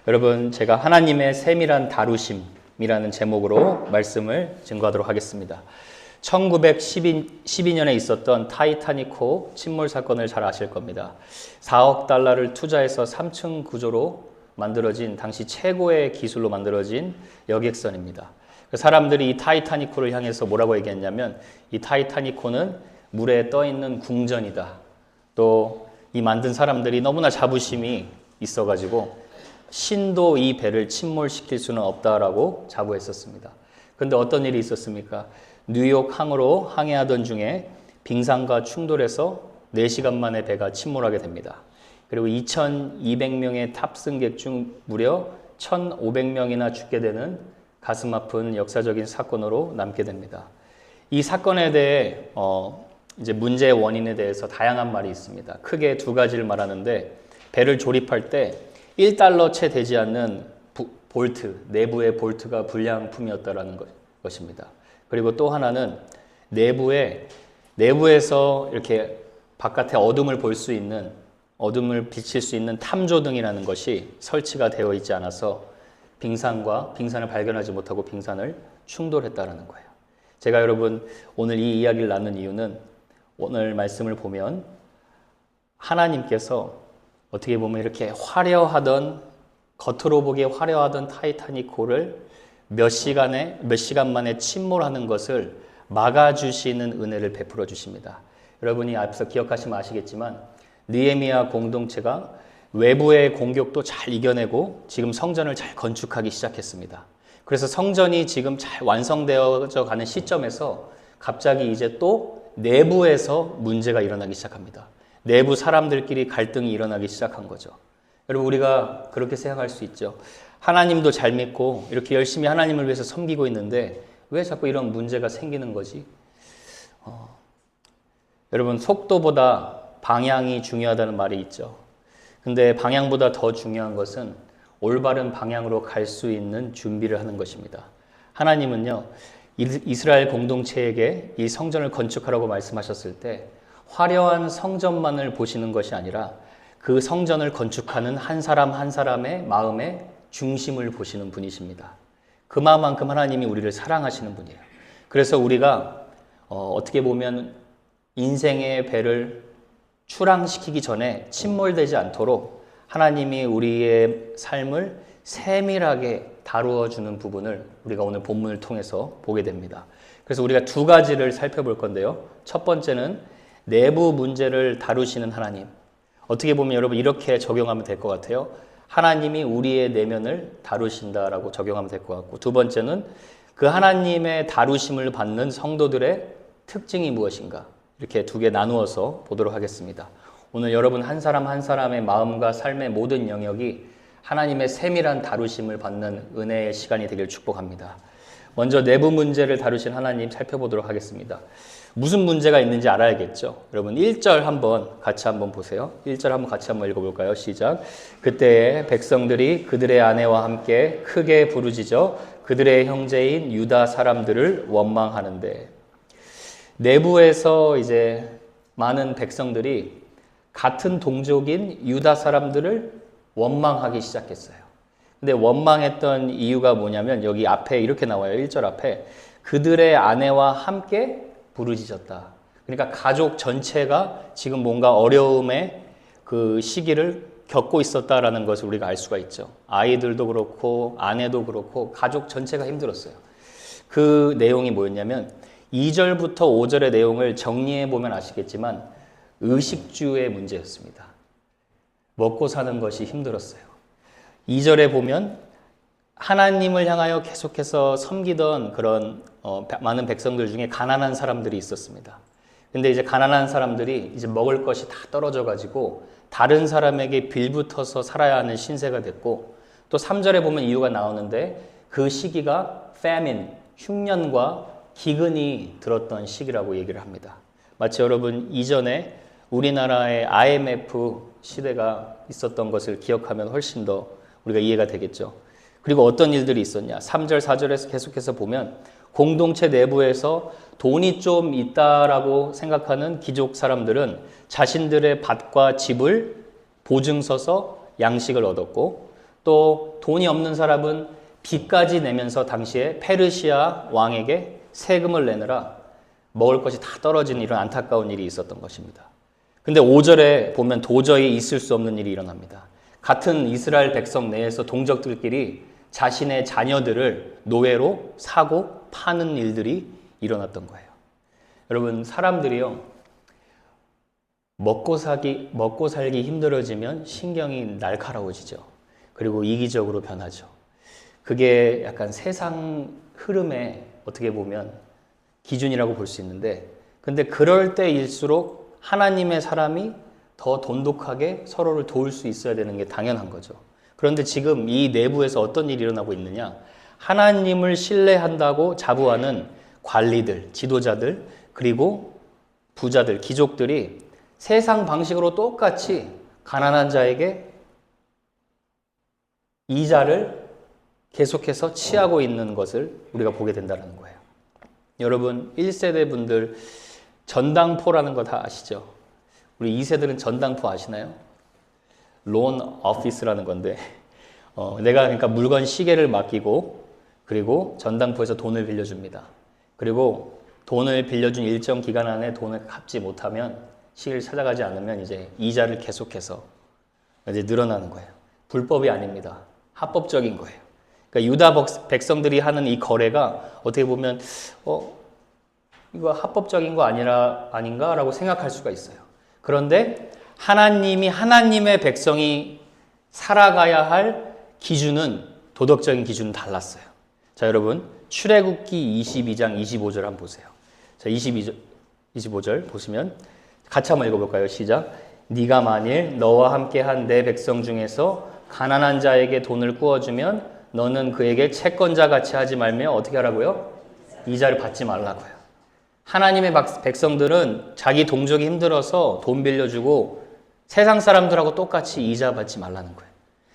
여러분, 제가 하나님의 세밀한 다루심이라는 제목으로 말씀을 증거하도록 하겠습니다. 1912년에 있었던 타이타닉호 침몰 사건을 잘 아실 겁니다. 4억 달러를 투자해서 3층 구조로 만들어진 당시 최고의 기술로 만들어진 여객선입니다. 사람들이 이 타이타닉호를 향해서 뭐라고 얘기했냐면 이 타이타닉호는 물에 떠 있는 궁전이다. 또 이 만든 사람들이 너무나 자부심이 있어가지고 신도 이 배를 침몰시킬 수는 없다라고 자부했었습니다. 그런데 어떤 일이 있었습니까? 뉴욕 항으로 항해하던 중에 빙산과 충돌해서 4시간 만에 배가 침몰하게 됩니다. 그리고 2,200명의 탑승객 중 무려 1,500명이나 죽게 되는 가슴 아픈 역사적인 사건으로 남게 됩니다. 이 사건에 대해 이제 문제의 원인에 대해서 다양한 말이 있습니다. 크게 두 가지를 말하는데, 배를 조립할 때 1달러 채 되지 않는 볼트, 내부의 볼트가 불량품이었다라는 것입니다. 그리고 또 하나는 내부에서 이렇게 바깥에 어둠을 볼 수 있는, 어둠을 비칠 수 있는 탐조등이라는 것이 설치가 되어 있지 않아서 빙산을 발견하지 못하고 빙산을 충돌했다라는 거예요. 제가 여러분 오늘 이 이야기를 나눈 이유는 오늘 말씀을 보면 하나님께서 어떻게 보면 이렇게 겉으로 보기에 화려하던 타이타닉호를 몇 시간 만에 침몰하는 것을 막아주시는 은혜를 베풀어 주십니다. 여러분이 앞서 기억하시면 아시겠지만 느헤미야 공동체가 외부의 공격도 잘 이겨내고 지금 성전을 잘 건축하기 시작했습니다. 그래서 성전이 지금 잘 완성되어져 가는 시점에서 갑자기 이제 또 내부에서 문제가 일어나기 시작합니다. 내부 사람들끼리 갈등이 일어나기 시작한 거죠. 여러분, 우리가 그렇게 생각할 수 있죠. 하나님도 잘 믿고 이렇게 열심히 하나님을 위해서 섬기고 있는데 왜 자꾸 이런 문제가 생기는 거지? 여러분, 속도보다 방향이 중요하다는 말이 있죠. 근데 방향보다 더 중요한 것은 올바른 방향으로 갈 수 있는 준비를 하는 것입니다. 하나님은요, 이스라엘 공동체에게 이 성전을 건축하라고 말씀하셨을 때 화려한 성전만을 보시는 것이 아니라 그 성전을 건축하는 한 사람 한 사람의 마음의 중심을 보시는 분이십니다. 그만큼 하나님이 우리를 사랑하시는 분이에요. 그래서 우리가 어떻게 보면 인생의 배를 출항시키기 전에 침몰되지 않도록 하나님이 우리의 삶을 세밀하게 다루어 주는 부분을 우리가 오늘 본문을 통해서 보게 됩니다. 그래서 우리가 두 가지를 살펴볼 건데요. 첫 번째는 내부 문제를 다루시는 하나님. 어떻게 보면 여러분 이렇게 적용하면 될 것 같아요. 하나님이 우리의 내면을 다루신다라고 적용하면 될 것 같고, 두 번째는 그 하나님의 다루심을 받는 성도들의 특징이 무엇인가, 이렇게 두 개 나누어서 보도록 하겠습니다. 오늘 여러분 한 사람 한 사람의 마음과 삶의 모든 영역이 하나님의 세밀한 다루심을 받는 은혜의 시간이 되길 축복합니다. 먼저 내부 문제를 다루신 하나님 살펴보도록 하겠습니다. 무슨 문제가 있는지 알아야겠죠. 여러분 1절 같이 한번 보세요. 1절 같이 한번 읽어볼까요? 시작. 그때에 백성들이 그들의 아내와 함께 크게 부르짖어 그들의 형제인 유다 사람들을 원망하는데, 내부에서 이제 많은 백성들이 같은 동족인 유다 사람들을 원망하기 시작했어요. 근데 원망했던 이유가 뭐냐면 여기 앞에 이렇게 나와요. 1절 앞에 그들의 아내와 함께 부르짖었다. 그러니까 가족 전체가 지금 뭔가 어려움의 그 시기를 겪고 있었다라는 것을 우리가 알 수가 있죠. 아이들도 그렇고 아내도 그렇고 가족 전체가 힘들었어요. 그 내용이 뭐였냐면 2절부터 5절의 내용을 정리해 보면 아시겠지만 의식주의 문제였습니다. 먹고 사는 것이 힘들었어요. 2절에 보면 하나님을 향하여 계속해서 섬기던 그런 많은 백성들 중에 가난한 사람들이 있었습니다. 근데 이제 가난한 사람들이 이제 먹을 것이 다 떨어져 가지고 다른 사람에게 빌붙어서 살아야 하는 신세가 됐고, 또 3절에 보면 이유가 나오는데 그 시기가 famine, 흉년과 기근이 들었던 시기라고 얘기를 합니다. 마치 여러분 이전에 우리나라의 IMF 시대가 있었던 것을 기억하면 훨씬 더 우리가 이해가 되겠죠. 그리고 어떤 일들이 있었냐. 3절, 4절에서 계속해서 보면 공동체 내부에서 돈이 좀 있다라고 생각하는 귀족 사람들은 자신들의 밭과 집을 보증서서 양식을 얻었고, 또 돈이 없는 사람은 빚까지 내면서 당시에 페르시아 왕에게 세금을 내느라 먹을 것이 다 떨어지는 이런 안타까운 일이 있었던 것입니다. 근데 5절에 보면 도저히 있을 수 없는 일이 일어납니다. 같은 이스라엘 백성 내에서 동족들끼리 자신의 자녀들을 노예로 사고 파는 일들이 일어났던 거예요. 여러분, 사람들이요, 먹고 살기 힘들어지면 신경이 날카로워지죠. 그리고 이기적으로 변하죠. 그게 약간 세상 흐름에 어떻게 보면 기준이라고 볼 수 있는데, 근데 그럴 때일수록 하나님의 사람이 더 돈독하게 서로를 도울 수 있어야 되는 게 당연한 거죠. 그런데 지금 이 내부에서 어떤 일이 일어나고 있느냐? 하나님을 신뢰한다고 자부하는 관리들, 지도자들, 그리고 부자들, 귀족들이 세상 방식으로 똑같이 가난한 자에게 이자를 계속해서 취하고 있는 것을 우리가 보게 된다는 거예요. 여러분, 1세대 분들 전당포라는 거 다 아시죠? 우리 2세들은 전당포 아시나요? 론 오피스라는 건데, 내가 그러니까 물건 시계를 맡기고, 그리고 전당포에서 돈을 빌려줍니다. 그리고 돈을 빌려준 일정 기간 안에 돈을 갚지 못하면, 시기를 찾아가지 않으면 이제 이자를 계속해서 이제 늘어나는 거예요. 불법이 아닙니다. 합법적인 거예요. 그러니까 유다 백성들이 하는 이 거래가 어떻게 보면 이거 합법적인 거 아닌가라고 생각할 수가 있어요. 그런데 하나님이 하나님의 백성이 살아가야 할 기준은 도덕적인 기준은 달랐어요. 자, 여러분, 출애굽기 22장 25절 한번 보세요. 자, 25절 보시면 같이 한번 읽어볼까요? 시작. 네가 만일 너와 함께한 내 백성 중에서 가난한 자에게 돈을 구워주면 너는 그에게 채권자 같이 하지 말며 어떻게 하라고요? 이자를 받지 말라고요. 하나님의 백성들은 자기 동족이 힘들어서 돈 빌려주고 세상 사람들하고 똑같이 이자 받지 말라는 거예요.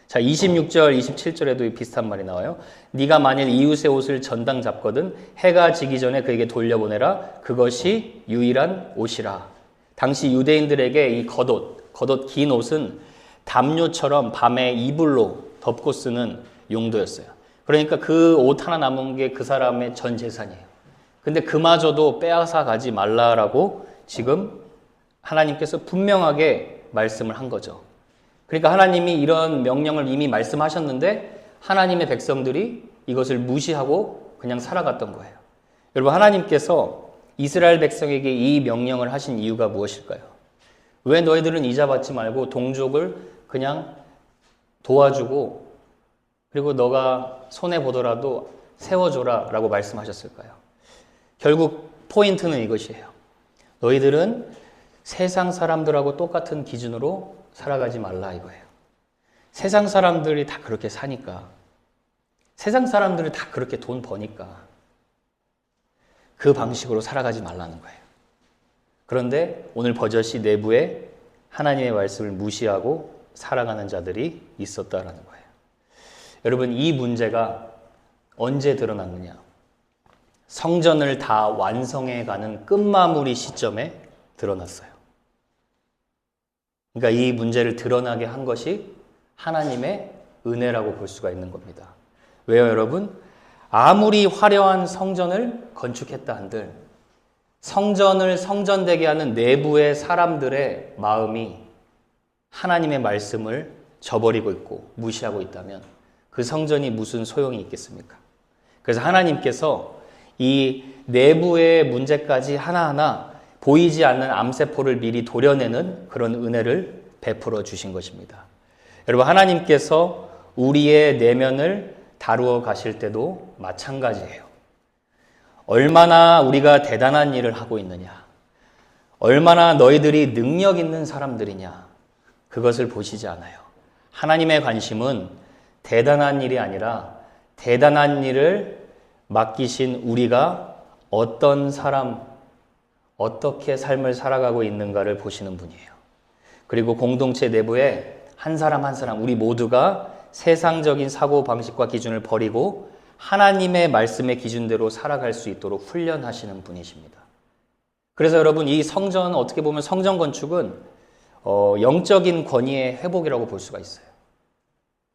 자, 26절, 27절에도 비슷한 말이 나와요. 네가 만일 이웃의 옷을 전당 잡거든 해가 지기 전에 그에게 돌려보내라. 그것이 유일한 옷이라. 당시 유대인들에게 이 겉옷 긴 옷은 담요처럼 밤에 이불로 덮고 쓰는 용도였어요. 그러니까 그 옷 하나 남은 게 그 사람의 전 재산이에요. 근데 그마저도 빼앗아 가지 말라라고 지금 하나님께서 분명하게 말씀을 한 거죠. 그러니까 하나님이 이런 명령을 이미 말씀하셨는데 하나님의 백성들이 이것을 무시하고 그냥 살아갔던 거예요. 여러분, 하나님께서 이스라엘 백성에게 이 명령을 하신 이유가 무엇일까요? 왜 너희들은 이자 받지 말고 동족을 그냥 도와주고 그리고 너가 손해보더라도 세워줘라 라고 말씀하셨을까요? 결국 포인트는 이것이에요. 너희들은 세상 사람들하고 똑같은 기준으로 살아가지 말라 이거예요. 세상 사람들이 다 그렇게 사니까, 세상 사람들이 다 그렇게 돈 버니까 그 방식으로 살아가지 말라는 거예요. 그런데 오늘 버젓이 내부에 하나님의 말씀을 무시하고 살아가는 자들이 있었다라는 거예요. 여러분, 이 문제가 언제 드러났느냐? 성전을 다 완성해가는 끝마무리 시점에 드러났어요. 그러니까 이 문제를 드러나게 한 것이 하나님의 은혜라고 볼 수가 있는 겁니다. 왜요, 여러분? 아무리 화려한 성전을 건축했다 한들 성전을 성전되게 하는 내부의 사람들의 마음이 하나님의 말씀을 저버리고 있고 무시하고 있다면 그 성전이 무슨 소용이 있겠습니까? 그래서 하나님께서 이 내부의 문제까지 하나하나 보이지 않는 암세포를 미리 도려내는 그런 은혜를 베풀어 주신 것입니다. 여러분, 하나님께서 우리의 내면을 다루어 가실 때도 마찬가지예요. 얼마나 우리가 대단한 일을 하고 있느냐, 얼마나 너희들이 능력 있는 사람들이냐, 그것을 보시지 않아요. 하나님의 관심은 대단한 일이 아니라 대단한 일을 맡기신 우리가 어떤 사람, 어떻게 삶을 살아가고 있는가를 보시는 분이에요. 그리고 공동체 내부에 한 사람 한 사람, 우리 모두가 세상적인 사고방식과 기준을 버리고 하나님의 말씀의 기준대로 살아갈 수 있도록 훈련하시는 분이십니다. 그래서 여러분, 이 성전, 어떻게 보면 성전 건축은 영적인 권위의 회복이라고 볼 수가 있어요.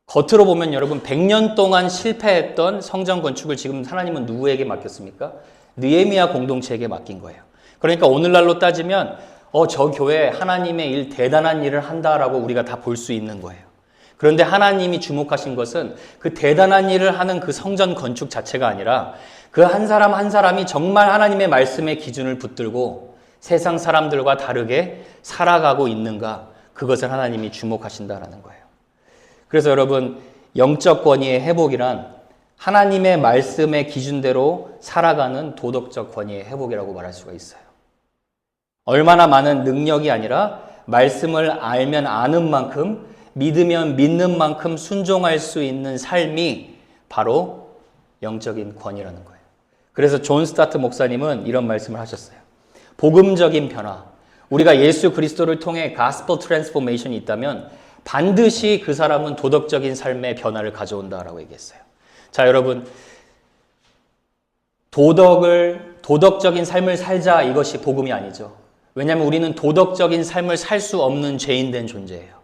겉으로 보면 여러분 100년 동안 실패했던 성전 건축을 지금 하나님은 누구에게 맡겼습니까? 느헤미야 공동체에게 맡긴 거예요. 그러니까 오늘날로 따지면 저 교회 하나님의 일 대단한 일을 한다라고 우리가 다 볼 수 있는 거예요. 그런데 하나님이 주목하신 것은 그 대단한 일을 하는 그 성전 건축 자체가 아니라 그 한 사람 한 사람이 정말 하나님의 말씀의 기준을 붙들고 세상 사람들과 다르게 살아가고 있는가, 그것을 하나님이 주목하신다라는 거예요. 그래서 여러분, 영적 권위의 회복이란 하나님의 말씀의 기준대로 살아가는 도덕적 권위의 회복이라고 말할 수가 있어요. 얼마나 많은 능력이 아니라 말씀을 알면 아는 만큼, 믿으면 믿는 만큼 순종할 수 있는 삶이 바로 영적인 권위라는 거예요. 그래서 존 스타트 목사님은 이런 말씀을 하셨어요. 복음적인 변화, 우리가 예수 그리스도를 통해 가스펠 트랜스포메이션이 있다면 반드시 그 사람은 도덕적인 삶의 변화를 가져온다라고 얘기했어요. 자, 여러분, 도덕적인 삶을 살자, 이것이 복음이 아니죠. 왜냐하면 우리는 도덕적인 삶을 살 수 없는 죄인된 존재예요.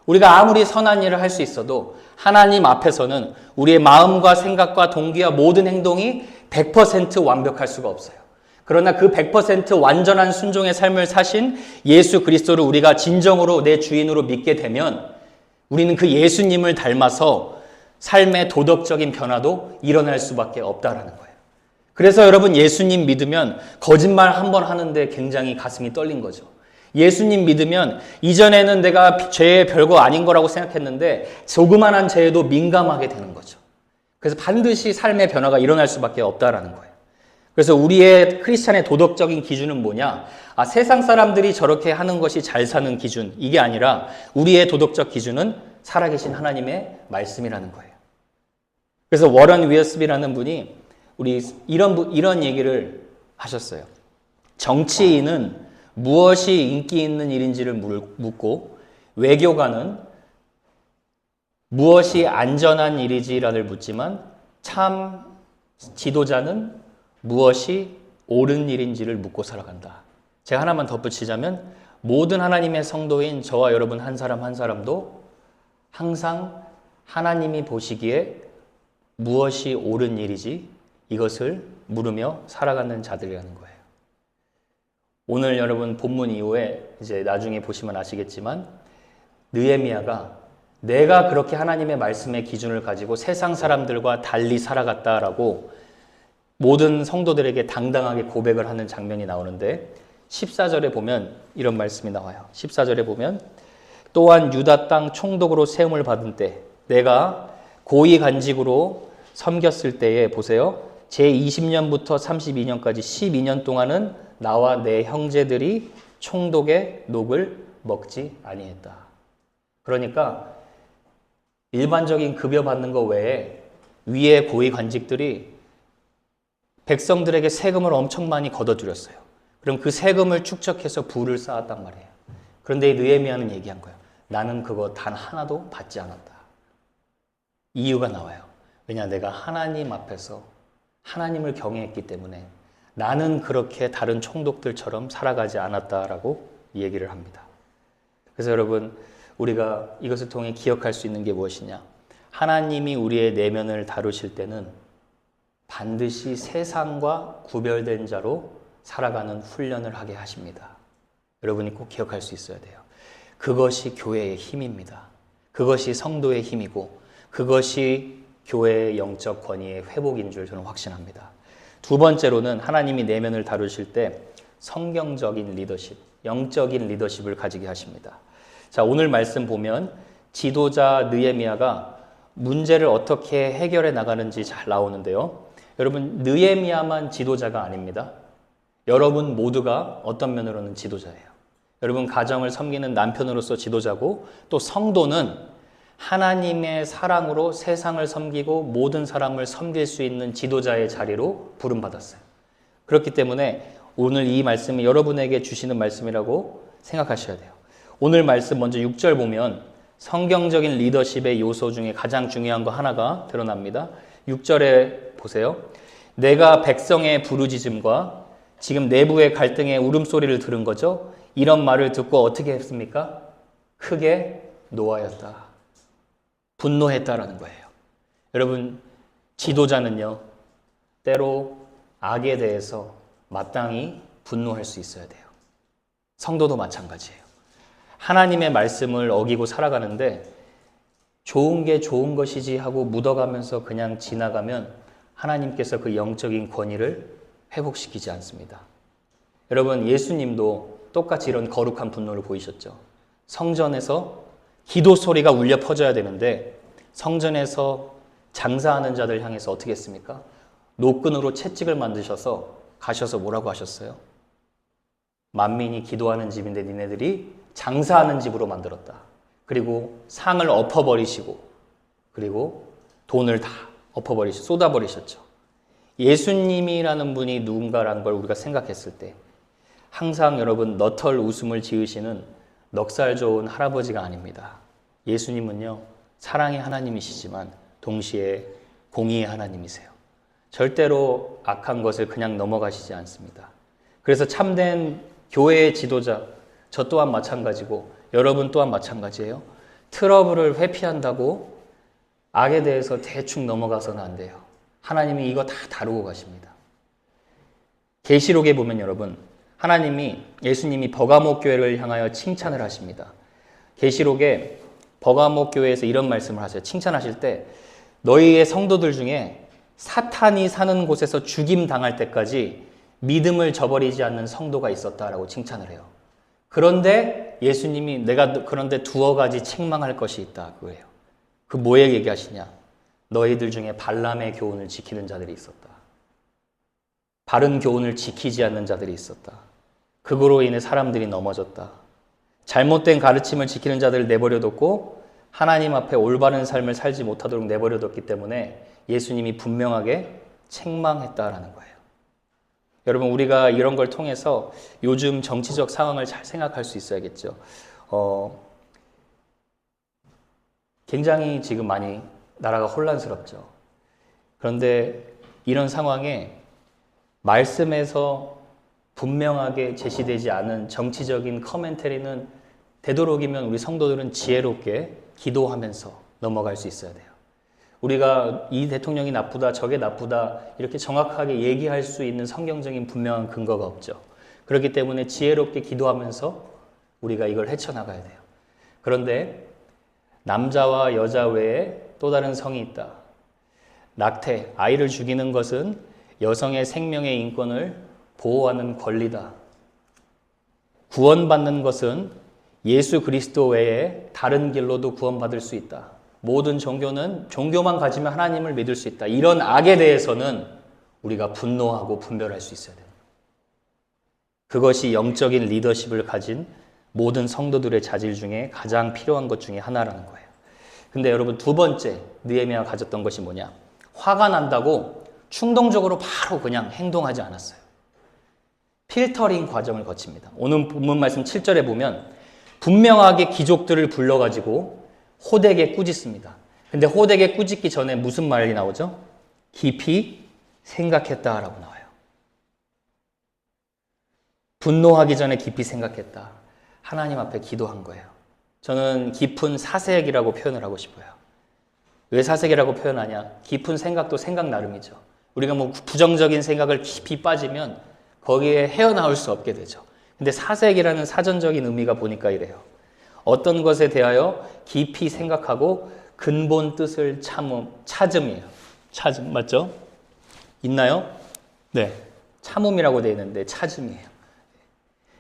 우리가 아무리 선한 일을 할 수 있어도 하나님 앞에서는 우리의 마음과 생각과 동기와 모든 행동이 100% 완벽할 수가 없어요. 그러나 그 100% 완전한 순종의 삶을 사신 예수 그리스도를 우리가 진정으로 내 주인으로 믿게 되면 우리는 그 예수님을 닮아서 삶의 도덕적인 변화도 일어날 수밖에 없다라는 거예요. 그래서 여러분, 예수님 믿으면 거짓말 한 번 하는데 굉장히 가슴이 떨린 거죠. 예수님 믿으면 이전에는 내가 죄의 별거 아닌 거라고 생각했는데 조그만한 죄에도 민감하게 되는 거죠. 그래서 반드시 삶의 변화가 일어날 수밖에 없다라는 거예요. 그래서 우리의 크리스찬의 도덕적인 기준은 뭐냐? 세상 사람들이 저렇게 하는 것이 잘 사는 기준, 이게 아니라 우리의 도덕적 기준은 살아계신 하나님의 말씀이라는 거예요. 그래서 워런 위어스비라는 분이 이런 얘기를 하셨어요. 정치인은 무엇이 인기 있는 일인지를 묻고 외교관은 무엇이 안전한 일이지라를 묻지만 참 지도자는 무엇이 옳은 일인지를 묻고 살아간다. 제가 하나만 덧붙이자면 모든 하나님의 성도인 저와 여러분 한 사람 한 사람도 항상 하나님이 보시기에 무엇이 옳은 일이지 이것을 물으며 살아가는 자들이라는 거예요. 오늘 여러분 본문 이후에 이제 나중에 보시면 아시겠지만 느헤미야가 내가 그렇게 하나님의 말씀의 기준을 가지고 세상 사람들과 달리 살아갔다라고 모든 성도들에게 당당하게 고백을 하는 장면이 나오는데 14절에 보면 이런 말씀이 나와요. 14절에 보면 또한 유다 땅 총독으로 세움을 받은 때 내가 고위 간직으로 섬겼을 때에 보세요. 제20년부터 32년까지 12년 동안은 나와 내 형제들이 총독의 녹을 먹지 아니했다. 그러니까 일반적인 급여 받는 거 외에 위에 고위 관직들이 백성들에게 세금을 엄청 많이 걷어들였어요. 그럼 그 세금을 축적해서 부를 쌓았단 말이에요. 그런데 이 느헤미야는 얘기한 거예요. 나는 그거 단 하나도 받지 않았다. 이유가 나와요. 왜냐, 내가 하나님 앞에서 하나님을 경외했기 때문에 나는 그렇게 다른 총독들처럼 살아가지 않았다라고 얘기를 합니다. 그래서 여러분, 우리가 이것을 통해 기억할 수 있는 게 무엇이냐? 하나님이 우리의 내면을 다루실 때는 반드시 세상과 구별된 자로 살아가는 훈련을 하게 하십니다. 여러분이 꼭 기억할 수 있어야 돼요. 그것이 교회의 힘입니다. 그것이 성도의 힘이고 그것이 교회의 영적 권위의 회복인 줄 저는 확신합니다. 두 번째로는 하나님이 내면을 다루실 때 성경적인 리더십, 영적인 리더십을 가지게 하십니다. 자, 오늘 말씀 보면 지도자 느헤미야가 문제를 어떻게 해결해 나가는지 잘 나오는데요. 여러분, 느헤미야만 지도자가 아닙니다. 여러분 모두가 어떤 면으로는 지도자예요. 여러분 가정을 섬기는 남편으로서 지도자고 또 성도는 하나님의 사랑으로 세상을 섬기고 모든 사람을 섬길 수 있는 지도자의 자리로 부름받았어요. 그렇기 때문에 오늘 이 말씀이 여러분에게 주시는 말씀이라고 생각하셔야 돼요. 오늘 말씀 먼저 6절 보면 성경적인 리더십의 요소 중에 가장 중요한 거 하나가 드러납니다. 6절에 보세요. 내가 백성의 부르짖음과 지금 내부의 갈등의 울음소리를 들은 거죠. 이런 말을 듣고 어떻게 했습니까? 크게 노하였다. 분노했다라는 거예요. 여러분, 지도자는요, 때로 악에 대해서 마땅히 분노할 수 있어야 돼요. 성도도 마찬가지예요. 하나님의 말씀을 어기고 살아가는데 좋은 게 좋은 것이지 하고 묻어가면서 그냥 지나가면 하나님께서 그 영적인 권위를 회복시키지 않습니다. 여러분, 예수님도 똑같이 이런 거룩한 분노를 보이셨죠. 성전에서 기도 소리가 울려 퍼져야 되는데 성전에서 장사하는 자들 향해서 어떻게 했습니까? 노끈으로 채찍을 만드셔서 가셔서 뭐라고 하셨어요? 만민이 기도하는 집인데 니네들이 장사하는 집으로 만들었다. 그리고 상을 엎어버리시고 그리고 돈을 다 쏟아버리셨죠. 예수님이라는 분이 누군가라는 걸 우리가 생각했을 때 항상 여러분 너털 웃음을 지으시는 넉살 좋은 할아버지가 아닙니다. 예수님은요, 사랑의 하나님이시지만 동시에 공의의 하나님이세요. 절대로 악한 것을 그냥 넘어가시지 않습니다. 그래서 참된 교회의 지도자, 저 또한 마찬가지고 여러분 또한 마찬가지예요. 트러블을 회피한다고 악에 대해서 대충 넘어가서는 안 돼요. 하나님이 이거 다 다루고 가십니다. 계시록에 보면 여러분, 예수님이 버가모 교회를 향하여 칭찬을 하십니다. 계시록에 버가모 교회에서 이런 말씀을 하세요. 칭찬하실 때 너희의 성도들 중에 사탄이 사는 곳에서 죽임 당할 때까지 믿음을 저버리지 않는 성도가 있었다라고 칭찬을 해요. 그런데 예수님이 내가 그런데 두어 가지 책망할 것이 있다 그거예요. 그 뭐에 얘기하시냐? 너희들 중에 발람의 교훈을 지키는 자들이 있었다. 바른 교훈을 지키지 않는 자들이 있었다. 그거로 인해 사람들이 넘어졌다. 잘못된 가르침을 지키는 자들을 내버려뒀고 하나님 앞에 올바른 삶을 살지 못하도록 내버려뒀기 때문에 예수님이 분명하게 책망했다라는 거예요. 여러분, 우리가 이런 걸 통해서 요즘 정치적 상황을 잘 생각할 수 있어야겠죠. 굉장히 지금 많이 나라가 혼란스럽죠. 그런데 이런 상황에 말씀에서 분명하게 제시되지 않은 정치적인 커멘터리는 되도록이면 우리 성도들은 지혜롭게 기도하면서 넘어갈 수 있어야 돼요. 우리가 이 대통령이 나쁘다, 저게 나쁘다 이렇게 정확하게 얘기할 수 있는 성경적인 분명한 근거가 없죠. 그렇기 때문에 지혜롭게 기도하면서 우리가 이걸 헤쳐나가야 돼요. 그런데 남자와 여자 외에 또 다른 성이 있다. 낙태, 아이를 죽이는 것은 여성의 생명의 인권을 보호하는 권리다. 구원받는 것은 예수 그리스도 외에 다른 길로도 구원받을 수 있다. 모든 종교는 종교만 가지면 하나님을 믿을 수 있다. 이런 악에 대해서는 우리가 분노하고 분별할 수 있어야 돼요. 그것이 영적인 리더십을 가진 모든 성도들의 자질 중에 가장 필요한 것 중에 하나라는 거예요. 근데 여러분, 두 번째 느헤미야가 가졌던 것이 뭐냐? 화가 난다고 충동적으로 바로 그냥 행동하지 않았어요. 필터링 과정을 거칩니다. 오늘 본문 말씀 7절에 보면 분명하게 귀족들을 불러가지고 호되게 꾸짖습니다. 근데 호되게 꾸짖기 전에 무슨 말이 나오죠? 깊이 생각했다라고 나와요. 분노하기 전에 깊이 생각했다. 하나님 앞에 기도한 거예요. 저는 깊은 사색이라고 표현을 하고 싶어요. 왜 사색이라고 표현하냐? 깊은 생각도 생각 나름이죠. 우리가 뭐 부정적인 생각을 깊이 빠지면 거기에 헤어나올 수 없게 되죠. 근데 사색이라는 사전적인 의미가 보니까 이래요. 어떤 것에 대하여 깊이 생각하고 근본 뜻을 찾음이에요. 찾음, 맞죠? 있나요? 네. 참음이라고 되어 있는데 찾음이에요.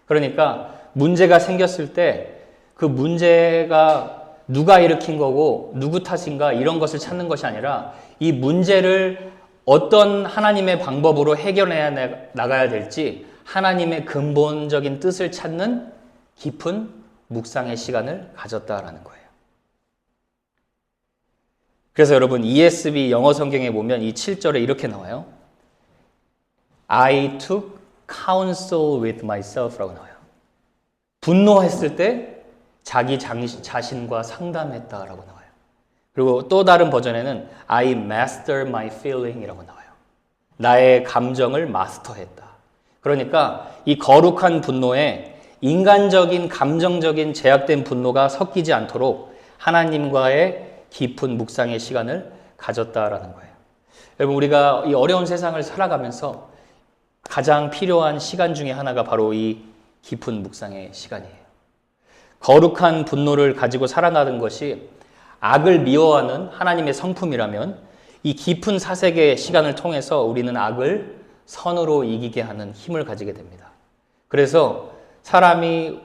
그러니까 문제가 생겼을 때 그 문제가 누가 일으킨 거고 누구 탓인가 이런 것을 찾는 것이 아니라 이 문제를 어떤 하나님의 방법으로 해결해 나가야 될지 하나님의 근본적인 뜻을 찾는 깊은 묵상의 시간을 가졌다라는 거예요. 그래서 여러분, ESV 영어 성경에 보면 이 7절에 이렇게 나와요. I took counsel with myself라고 나와요. 분노했을 때 자기 자신과 상담했다라고 나와요. 그리고 또 다른 버전에는 I mastered my feeling이라고 나와요. 나의 감정을 마스터했다. 그러니까 이 거룩한 분노에 인간적인 감정적인 제약된 분노가 섞이지 않도록 하나님과의 깊은 묵상의 시간을 가졌다라는 거예요. 여러분, 우리가 이 어려운 세상을 살아가면서 가장 필요한 시간 중에 하나가 바로 이 깊은 묵상의 시간이에요. 거룩한 분노를 가지고 살아가는 것이 악을 미워하는 하나님의 성품이라면 이 깊은 사색의 시간을 통해서 우리는 악을 선으로 이기게 하는 힘을 가지게 됩니다. 그래서 사람이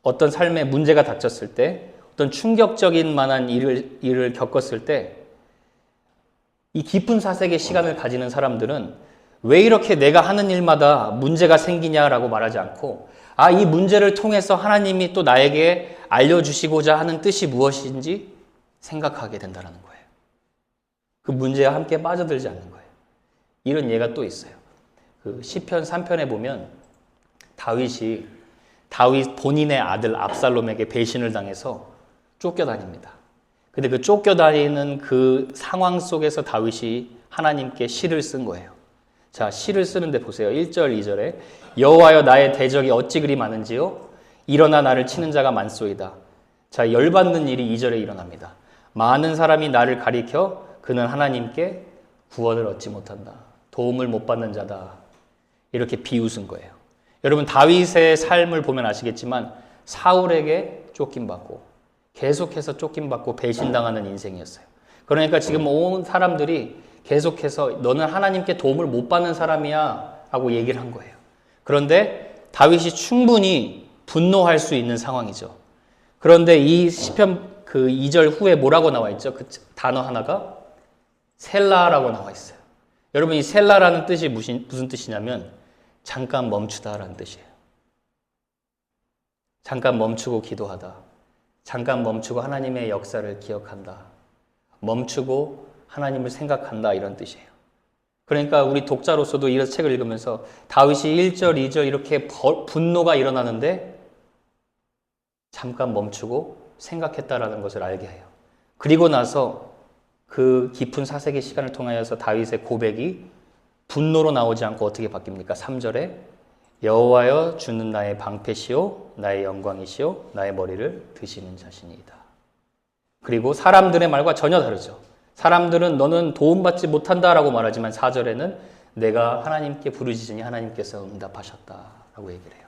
어떤 삶에 문제가 닥쳤을 때, 어떤 충격적인 만한 일을 겪었을 때, 이 깊은 사색의 시간을 가지는 사람들은 왜 이렇게 내가 하는 일마다 문제가 생기냐라고 말하지 않고, 이 문제를 통해서 하나님이 또 나에게 알려주시고자 하는 뜻이 무엇인지 생각하게 된다는 거예요. 그 문제에 함께 빠져들지 않는 거예요. 이런 예가 또 있어요. 그 시편 3편에 보면 다윗 본인의 아들 압살롬에게 배신을 당해서 쫓겨다닙니다. 근데 그 쫓겨다니는 그 상황 속에서 다윗이 하나님께 시를 쓴 거예요. 자, 시를 쓰는데 보세요. 1절, 2절에 여호와여 나의 대적이 어찌 그리 많은지요? 일어나 나를 치는 자가 많소이다. 자, 열받는 일이 2절에 일어납니다. 많은 사람이 나를 가리켜 그는 하나님께 구원을 얻지 못한다. 도움을 못 받는 자다. 이렇게 비웃은 거예요. 여러분, 다윗의 삶을 보면 아시겠지만 사울에게 쫓김받고 계속해서 쫓김받고 배신당하는 인생이었어요. 그러니까 지금 온 사람들이 계속해서 너는 하나님께 도움을 못 받는 사람이야 하고 얘기를 한 거예요. 그런데 다윗이 충분히 분노할 수 있는 상황이죠. 그런데 이 시편 그 2절 후에 뭐라고 나와 있죠? 그 단어 하나가 셀라라고 나와 있어요. 여러분, 이 셀라라는 뜻이 무슨 뜻이냐면 잠깐 멈추다라는 뜻이에요. 잠깐 멈추고 기도하다. 잠깐 멈추고 하나님의 역사를 기억한다. 멈추고 하나님을 생각한다, 이런 뜻이에요. 그러니까 우리 독자로서도 이 책을 읽으면서 다윗이 1절, 2절 이렇게 분노가 일어나는데 잠깐 멈추고 생각했다라는 것을 알게 해요. 그리고 나서 그 깊은 사색의 시간을 통하여서 다윗의 고백이 분노로 나오지 않고 어떻게 바뀝니까? 3절에 여호와여 주는 나의 방패시오 나의 영광이시오 나의 머리를 드시는 자신이다. 그리고 사람들의 말과 전혀 다르죠. 사람들은 너는 도움받지 못한다라고 말하지만 4절에는 내가 하나님께 부르짖으니 하나님께서 응답하셨다라고 얘기를 해요.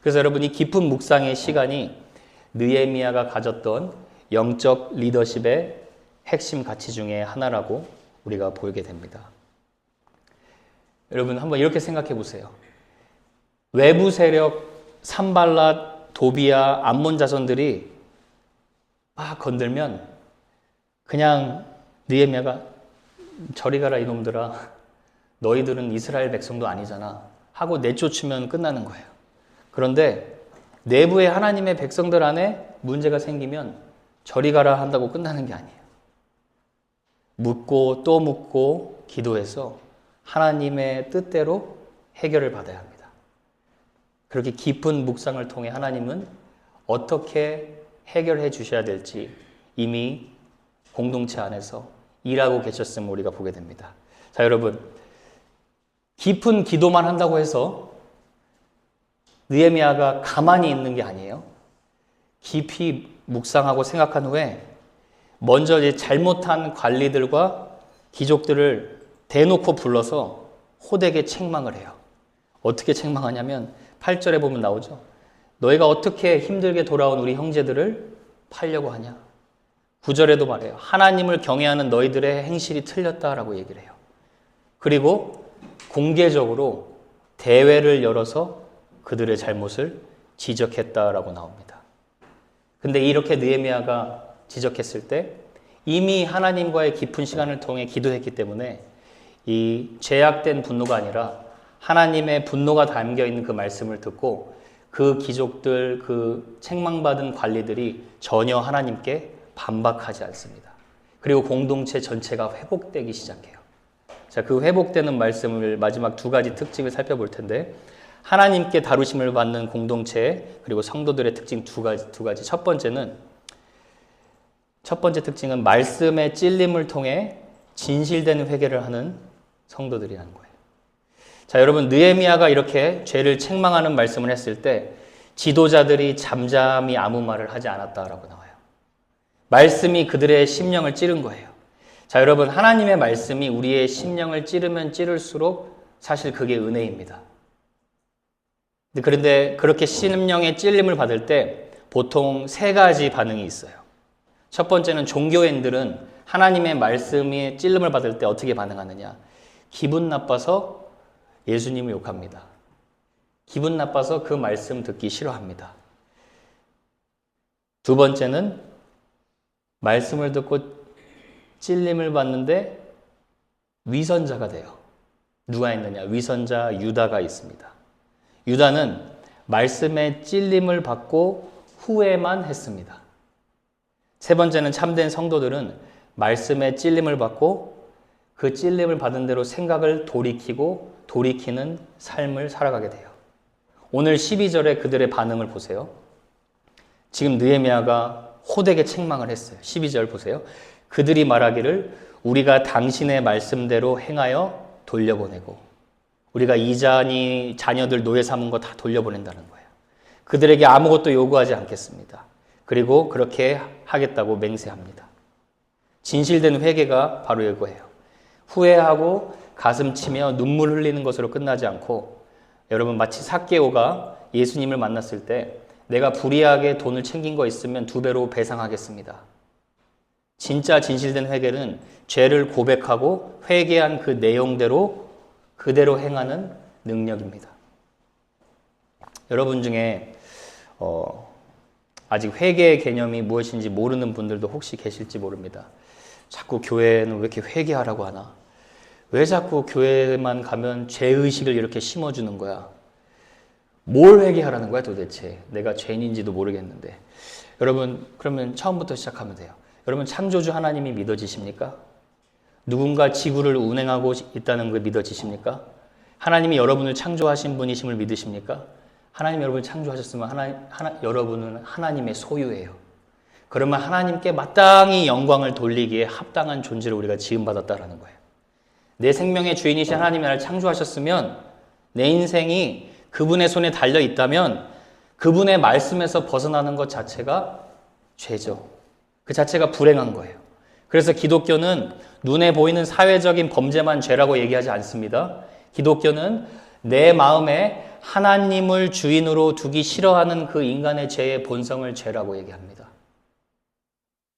그래서 여러분, 이 깊은 묵상의 시간이 느헤미야가 가졌던 영적 리더십의 핵심 가치 중에 하나라고 우리가 보게 됩니다. 여러분, 한번 이렇게 생각해 보세요. 외부 세력 산발랏, 도비야, 암몬 자손들이 막 건들면 그냥 느헤미야가 저리 가라 이놈들아, 너희들은 이스라엘 백성도 아니잖아 하고 내쫓으면 끝나는 거예요. 그런데 내부의 하나님의 백성들 안에 문제가 생기면 저리 가라 한다고 끝나는 게 아니에요. 묻고 또 묻고 기도해서 하나님의 뜻대로 해결을 받아야 합니다. 그렇게 깊은 묵상을 통해 하나님은 어떻게 해결해 주셔야 될지 이미 공동체 안에서 일하고 계셨음을 우리가 보게 됩니다. 자, 여러분, 깊은 기도만 한다고 해서 느헤미야가 가만히 있는 게 아니에요. 깊이 묵상하고 생각한 후에 먼저 이제 잘못한 관리들과 귀족들을 대놓고 불러서 호되게 책망을 해요. 어떻게 책망하냐면 8절에 보면 나오죠. 너희가 어떻게 힘들게 돌아온 우리 형제들을 팔려고 하냐. 9절에도 말해요. 하나님을 경외하는 너희들의 행실이 틀렸다라고 얘기를 해요. 그리고 공개적으로 대회를 열어서 그들의 잘못을 지적했다라고 나옵니다. 근데 이렇게 느헤미야가 지적했을 때 이미 하나님과의 깊은 시간을 통해 기도했기 때문에 이 죄악된 분노가 아니라 하나님의 분노가 담겨있는 그 말씀을 듣고 그 귀족들, 그 책망받은 관리들이 전혀 하나님께 반박하지 않습니다. 그리고 공동체 전체가 회복되기 시작해요. 자, 그 회복되는 말씀을 마지막 두 가지 특징을 살펴볼 텐데, 하나님께 다루심을 받는 공동체 그리고 성도들의 특징 두 가지. 첫 번째 특징은 말씀의 찔림을 통해 진실된 회개를 하는 성도들이라는 거예요. 자, 여러분, 느헤미야가 이렇게 죄를 책망하는 말씀을 했을 때 지도자들이 잠잠히 아무 말을 하지 않았다라고 나와요. 말씀이 그들의 심령을 찌른 거예요. 자, 여러분, 하나님의 말씀이 우리의 심령을 찌르면 찌를수록 사실 그게 은혜입니다. 그런데 그렇게 심령의 찔림을 받을 때 보통 세 가지 반응이 있어요. 첫 번째는 종교인들은 하나님의 말씀에 찔림을 받을 때 어떻게 반응하느냐. 기분 나빠서 예수님을 욕합니다. 기분 나빠서 그 말씀 듣기 싫어합니다. 두 번째는 말씀을 듣고 찔림을 받는데 위선자가 돼요. 누가 있느냐? 위선자 유다가 있습니다. 유다는 말씀에 찔림을 받고 후회만 했습니다. 세 번째는 참된 성도들은 말씀에 찔림을 받고 그 찔림을 받은 대로 생각을 돌이키는 삶을 살아가게 돼요. 오늘 12절에 그들의 반응을 보세요. 지금 느헤미야가 호되게 책망을 했어요. 12절 보세요. 그들이 말하기를 우리가 당신의 말씀대로 행하여 돌려보내고, 우리가 이자니 자녀들 노예 삼은 거 다 돌려보낸다는 거예요. 그들에게 아무것도 요구하지 않겠습니다. 그리고 그렇게 하겠다고 맹세합니다. 진실된 회개가 바로 이거예요. 후회하고 가슴 치며 눈물 흘리는 것으로 끝나지 않고, 여러분 마치 삭개오가 예수님을 만났을 때 내가 불의하게 돈을 챙긴 거 있으면 2배로 배상하겠습니다. 진짜 진실된 회개는 죄를 고백하고 회개한 그 내용대로 그대로 행하는 능력입니다. 여러분 중에 아직 회개의 개념이 무엇인지 모르는 분들도 혹시 계실지 모릅니다. 자꾸 교회는 왜 이렇게 회개하라고 하나? 왜 자꾸 교회만 가면 죄의식을 이렇게 심어주는 거야? 뭘 회개하라는 거야 도대체? 내가 죄인인지도 모르겠는데. 여러분, 그러면 처음부터 시작하면 돼요. 여러분, 창조주 하나님이 믿어지십니까? 누군가 지구를 운행하고 있다는 걸 믿어지십니까? 하나님이 여러분을 창조하신 분이심을 믿으십니까? 하나님 여러분을 창조하셨으면 여러분은 하나님의 소유예요. 그러면 하나님께 마땅히 영광을 돌리기에 합당한 존재를 우리가 지음받았다라는 거예요. 내 생명의 주인이신 하나님이 나를 창조하셨으면 내 인생이 그분의 손에 달려 있다면 그분의 말씀에서 벗어나는 것 자체가 죄죠. 그 자체가 불행한 거예요. 그래서 기독교는 눈에 보이는 사회적인 범죄만 죄라고 얘기하지 않습니다. 기독교는 내 마음에 하나님을 주인으로 두기 싫어하는 그 인간의 죄의 본성을 죄라고 얘기합니다.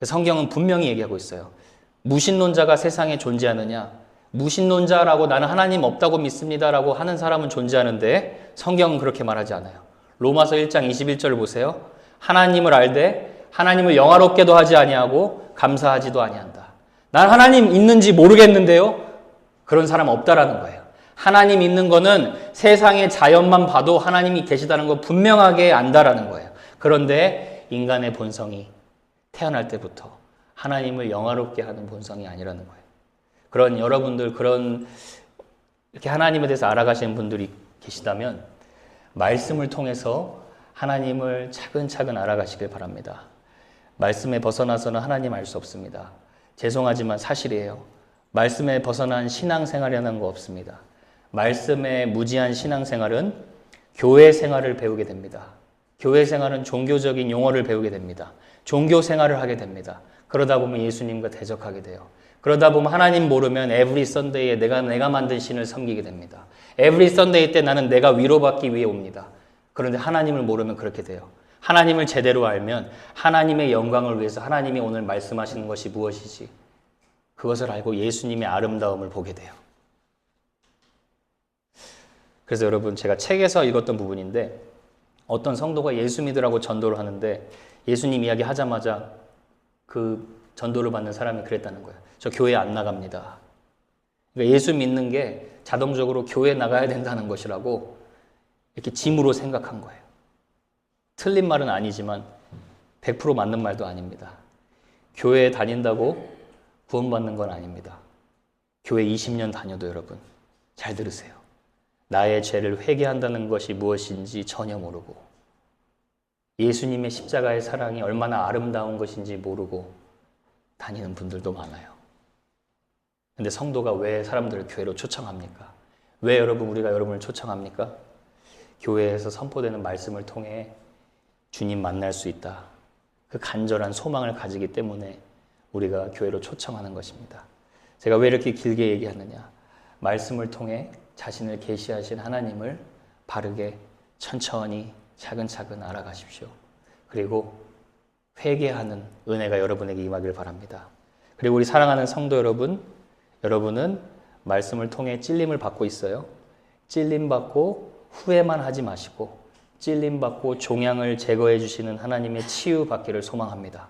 성경은 분명히 얘기하고 있어요. 무신론자가 세상에 존재하느냐? 무신론자라고 나는 하나님 없다고 믿습니다라고 하는 사람은 존재하는데 성경은 그렇게 말하지 않아요. 로마서 1장 21절을 보세요. 하나님을 알되 하나님을 영화롭게도 하지 아니하고 감사하지도 아니한다. 난 하나님 있는지 모르겠는데요. 그런 사람 없다라는 거예요. 하나님 있는 거는 세상의 자연만 봐도 하나님이 계시다는 거 분명하게 안다라는 거예요. 그런데 인간의 본성이 태어날 때부터 하나님을 영화롭게 하는 본성이 아니라는 거예요. 그런 여러분들, 그런 이렇게 하나님에 대해서 알아가시는 분들이 계시다면 말씀을 통해서 하나님을 차근차근 알아가시길 바랍니다. 말씀에 벗어나서는 하나님 알 수 없습니다. 죄송하지만 사실이에요. 말씀에 벗어난 신앙생활이라는 거 없습니다. 말씀에 무지한 신앙생활은 교회 생활을 배우게 됩니다. 교회 생활은 종교적인 용어를 배우게 됩니다. 종교 생활을 하게 됩니다. 그러다 보면 예수님과 대적하게 돼요. 그러다 보면 하나님 모르면 에브리 선데이에 내가 만든 신을 섬기게 됩니다. 에브리 선데이 때 나는 내가 위로받기 위해 옵니다. 그런데 하나님을 모르면 그렇게 돼요. 하나님을 제대로 알면 하나님의 영광을 위해서 하나님이 오늘 말씀하시는 것이 무엇이지? 그것을 알고 예수님의 아름다움을 보게 돼요. 그래서 여러분, 제가 책에서 읽었던 부분인데 어떤 성도가 예수 믿으라고 전도를 하는데 예수님 이야기 하자마자 그 전도를 받는 사람이 그랬다는 거예요. 저 교회 안 나갑니다. 그러니까 예수 믿는 게 자동적으로 교회 나가야 된다는 것이라고 이렇게 짐으로 생각한 거예요. 틀린 말은 아니지만 100% 맞는 말도 아닙니다. 교회에 다닌다고 구원받는 건 아닙니다. 교회 20년 다녀도 여러분 잘 들으세요. 나의 죄를 회개한다는 것이 무엇인지 전혀 모르고 예수님의 십자가의 사랑이 얼마나 아름다운 것인지 모르고 다니는 분들도 많아요. 근데 성도가 왜 사람들을 교회로 초청합니까? 왜 우리가 여러분을 초청합니까? 교회에서 선포되는 말씀을 통해 주님 만날 수 있다. 그 간절한 소망을 가지기 때문에 우리가 교회로 초청하는 것입니다. 제가 왜 이렇게 길게 얘기하느냐? 말씀을 통해 자신을 계시하신 하나님을 바르게 천천히 차근차근 알아가십시오. 그리고 회개하는 은혜가 여러분에게 임하길 바랍니다. 그리고 우리 사랑하는 성도 여러분, 여러분은 말씀을 통해 찔림을 받고 있어요. 찔림받고 후회만 하지 마시고 찔림받고 종양을 제거해 주시는 하나님의 치유받기를 소망합니다.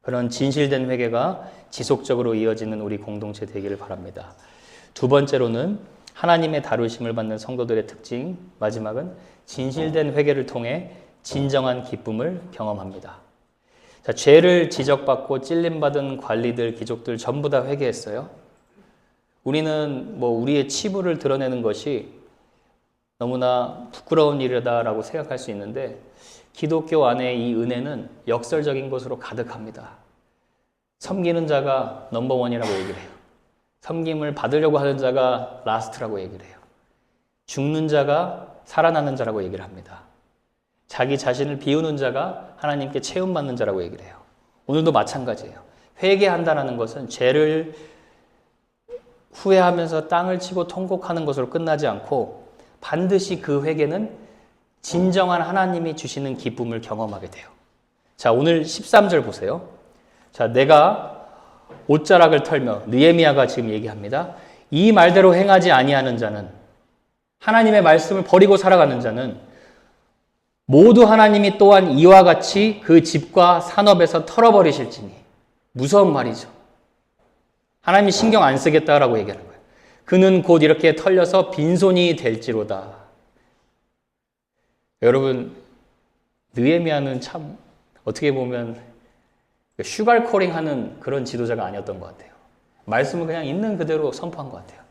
그런 진실된 회개가 지속적으로 이어지는 우리 공동체 되기를 바랍니다. 두 번째로는 하나님의 다루심을 받는 성도들의 특징, 마지막은 진실된 회개를 통해 진정한 기쁨을 경험합니다. 자, 죄를 지적받고 찔림받은 관리들, 귀족들 전부 다 회개했어요. 우리는 우리의 치부를 드러내는 것이 너무나 부끄러운 일이다라고 생각할 수 있는데 기독교 안에 이 은혜는 역설적인 것으로 가득합니다. 섬기는 자가 넘버원이라고 얘기를 해요. 섬김을 받으려고 하는 자가 라스트라고 얘기를 해요. 죽는 자가 살아나는 자라고 얘기를 합니다. 자기 자신을 비우는 자가 하나님께 채움받는 자라고 얘기를 해요. 오늘도 마찬가지예요. 회개한다는 것은 죄를 후회하면서 땅을 치고 통곡하는 것으로 끝나지 않고 반드시 그 회개는 진정한 하나님이 주시는 기쁨을 경험하게 돼요. 자, 오늘 13절 보세요. 자, 내가 옷자락을 털며 느헤미야가 지금 얘기합니다. 이 말대로 행하지 아니하는 자는 하나님의 말씀을 버리고 살아가는 자는 모두 하나님이 또한 이와 같이 그 집과 산업에서 털어버리실지니. 무서운 말이죠. 하나님이 신경 안 쓰겠다라고 얘기하는 거예요. 그는 곧 이렇게 털려서 빈손이 될지로다. 여러분, 느헤미야는 참 어떻게 보면 슈갈코링 하는 그런 지도자가 아니었던 것 같아요. 말씀을 그냥 있는 그대로 선포한 것 같아요.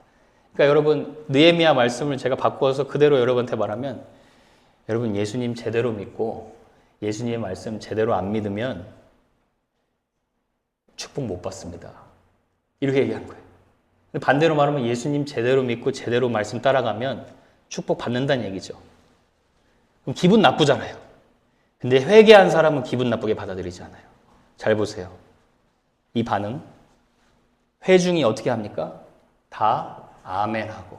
그러니까 여러분, 느헤미야 말씀을 제가 바꿔서 그대로 여러분한테 말하면 여러분 예수님 제대로 믿고 예수님의 말씀 제대로 안 믿으면 축복 못 받습니다. 이렇게 얘기한 거예요. 반대로 말하면 예수님 제대로 믿고 제대로 말씀 따라가면 축복 받는다는 얘기죠. 그럼 기분 나쁘잖아요. 근데 회개한 사람은 기분 나쁘게 받아들이지 않아요. 잘 보세요. 이 반응. 회중이 어떻게 합니까? 다 아멘하고.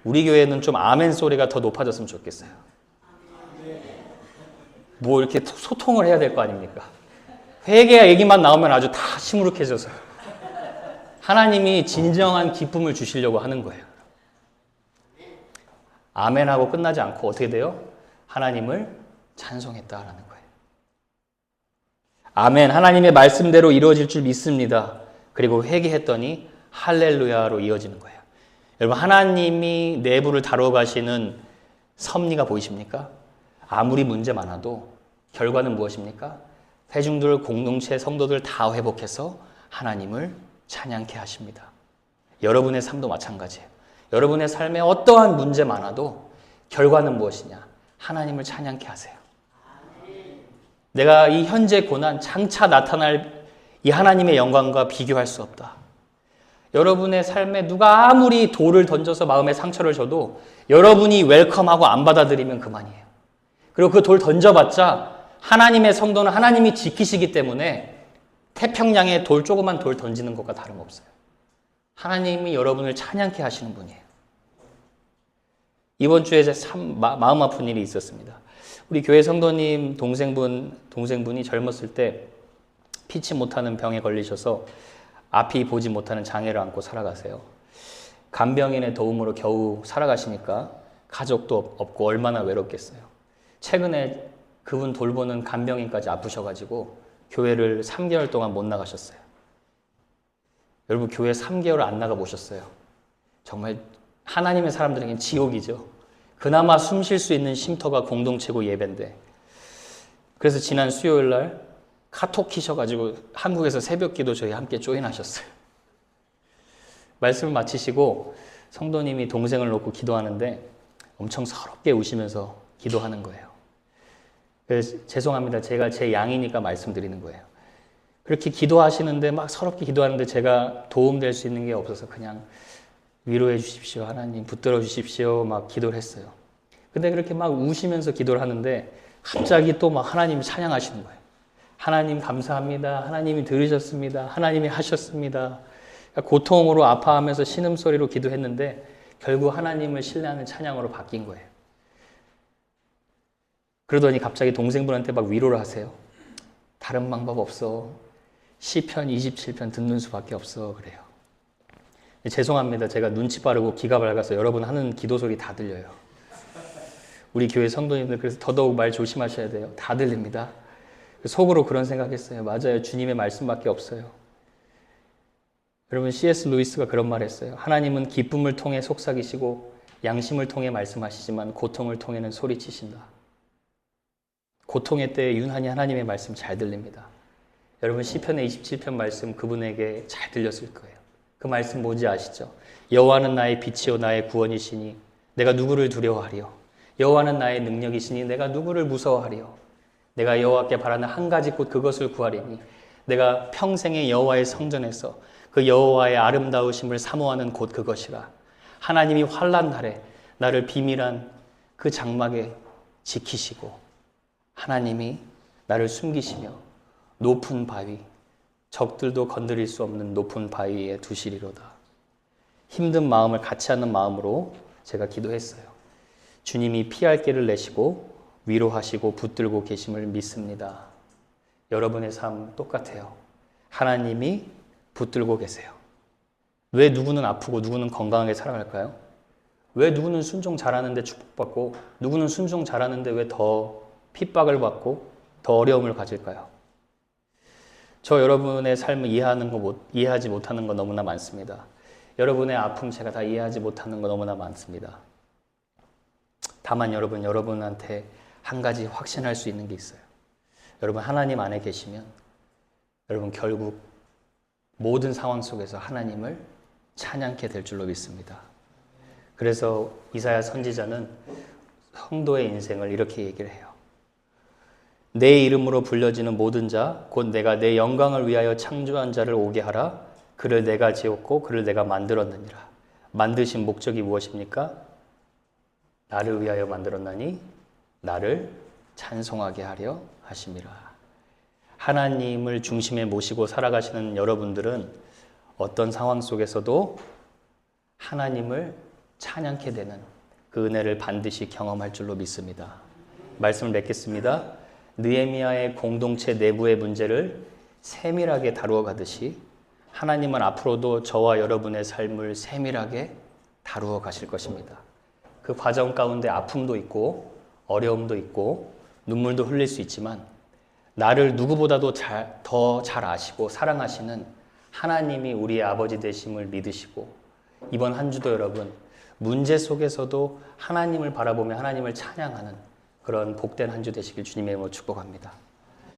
우리 교회는 좀 아멘 소리가 더 높아졌으면 좋겠어요. 뭐 이렇게 소통을 해야 될 거 아닙니까? 회개 얘기만 나오면 아주 다 시무룩해져서 하나님이 진정한 기쁨을 주시려고 하는 거예요. 아멘하고 끝나지 않고 어떻게 돼요? 하나님을 찬송했다라는 거예요. 아멘, 하나님의 말씀대로 이루어질 줄 믿습니다. 그리고 회개했더니 할렐루야로 이어지는 거예요. 여러분, 하나님이 내부를 다루어 가시는 섭리가 보이십니까? 아무리 문제 많아도 결과는 무엇입니까? 회중들, 공동체, 성도들 다 회복해서 하나님을 찬양케 하십니다. 여러분의 삶도 마찬가지예요. 여러분의 삶에 어떠한 문제 많아도 결과는 무엇이냐? 하나님을 찬양케 하세요. 내가 이 현재 고난, 장차 나타날 이 하나님의 영광과 비교할 수 없다. 여러분의 삶에 누가 아무리 돌을 던져서 마음에 상처를 줘도 여러분이 웰컴하고 안 받아들이면 그만이에요. 그리고 그 돌 던져봤자 하나님의 성도는 하나님이 지키시기 때문에 태평양에 조그만 돌 던지는 것과 다름없어요. 하나님이 여러분을 찬양케 하시는 분이에요. 이번 주에 참 마음 아픈 일이 있었습니다. 우리 교회 성도님 동생분이 젊었을 때 피치 못하는 병에 걸리셔서 앞이 보지 못하는 장애를 안고 살아가세요. 간병인의 도움으로 겨우 살아가시니까 가족도 없고 얼마나 외롭겠어요. 최근에 그분 돌보는 간병인까지 아프셔가지고 교회를 3개월 동안 못 나가셨어요. 여러분, 교회 3개월 안 나가 보셨어요? 정말 하나님의 사람들에게는 지옥이죠. 그나마 숨 쉴 수 있는 쉼터가 공동체고 예배인데. 그래서 지난 수요일 날 카톡 키셔가지고 한국에서 새벽기도 저희 함께 조인하셨어요. 말씀을 마치시고 성도님이 동생을 놓고 기도하는데 엄청 서럽게 우시면서 기도하는 거예요. 그래서 죄송합니다. 제가 제 양이니까 말씀드리는 거예요. 그렇게 기도하시는데 막 서럽게 기도하는데 제가 도움될 수 있는 게 없어서 그냥 위로해 주십시오. 하나님 붙들어 주십시오. 막 기도를 했어요. 근데 그렇게 막 우시면서 기도를 하는데 갑자기 또 막 하나님을 찬양하시는 거예요. 하나님 감사합니다. 하나님이 들으셨습니다. 하나님이 하셨습니다. 고통으로 아파하면서 신음소리로 기도했는데 결국 하나님을 신뢰하는 찬양으로 바뀐 거예요. 그러더니 갑자기 동생분한테 막 위로를 하세요. 다른 방법 없어. 시편 27편 듣는 수밖에 없어. 그래요. 죄송합니다. 제가 눈치 빠르고 귀가 밝아서 여러분 하는 기도 소리 다 들려요. 우리 교회 성도님들 그래서 더더욱 말 조심하셔야 돼요. 다 들립니다. 속으로 그런 생각했어요. 맞아요. 주님의 말씀밖에 없어요. 여러분 C.S. 루이스가 그런 말 했어요. 하나님은 기쁨을 통해 속삭이시고 양심을 통해 말씀하시지만 고통을 통해는 소리치신다. 고통의 때에 유난히 하나님의 말씀 잘 들립니다. 여러분 시편의 27편 말씀 그분에게 잘 들렸을 거예요. 그 말씀 뭔지 아시죠? 여호와는 나의 빛이요 나의 구원이시니 내가 누구를 두려워하리요. 여호와는 나의 능력이시니 내가 누구를 무서워하리요. 내가 여호와께 바라는 한 가지 곧 그것을 구하리니 내가 평생의 여호와의 성전에서 그 여호와의 아름다우심을 사모하는 곳 그것이라. 하나님이 환난 날에 나를 비밀한 그 장막에 지키시고 하나님이 나를 숨기시며 높은 바위, 적들도 건드릴 수 없는 높은 바위에 두시리로다. 힘든 마음을 같이 하는 마음으로 제가 기도했어요. 주님이 피할 길을 내시고 위로하시고 붙들고 계심을 믿습니다. 여러분의 삶 똑같아요. 하나님이 붙들고 계세요. 왜 누구는 아프고 누구는 건강하게 살아갈까요? 왜 누구는 순종 잘하는데 축복받고 누구는 순종 잘하는데 왜 더 핍박을 받고 더 어려움을 가질까요? 저 여러분의 삶을 이해하지 못하는 거 너무나 많습니다. 여러분의 아픔 제가 다 이해하지 못하는 거 너무나 많습니다. 다만 여러분한테 한 가지 확신할 수 있는 게 있어요. 여러분 하나님 안에 계시면 여러분 결국 모든 상황 속에서 하나님을 찬양케 될 줄로 믿습니다. 그래서 이사야 선지자는 성도의 인생을 이렇게 얘기를 해요. 내 이름으로 불려지는 모든 자, 곧 내가 내 영광을 위하여 창조한 자를 오게 하라. 그를 내가 지었고 그를 내가 만들었느니라. 만드신 목적이 무엇입니까? 나를 위하여 만들었나니 나를 찬송하게 하려 하심이라. 하나님을 중심에 모시고 살아가시는 여러분들은 어떤 상황 속에서도 하나님을 찬양케 되는 그 은혜를 반드시 경험할 줄로 믿습니다. 말씀을 맺겠습니다. 느헤미야의 공동체 내부의 문제를 세밀하게 다루어 가듯이 하나님은 앞으로도 저와 여러분의 삶을 세밀하게 다루어 가실 것입니다. 그 과정 가운데 아픔도 있고 어려움도 있고 눈물도 흘릴 수 있지만 나를 누구보다도 더 잘 아시고 사랑하시는 하나님이 우리의 아버지 되심을 믿으시고 이번 한 주도 여러분 문제 속에서도 하나님을 바라보며 하나님을 찬양하는 그런 복된 한 주 되시길 주님의 이름으로 축복합니다.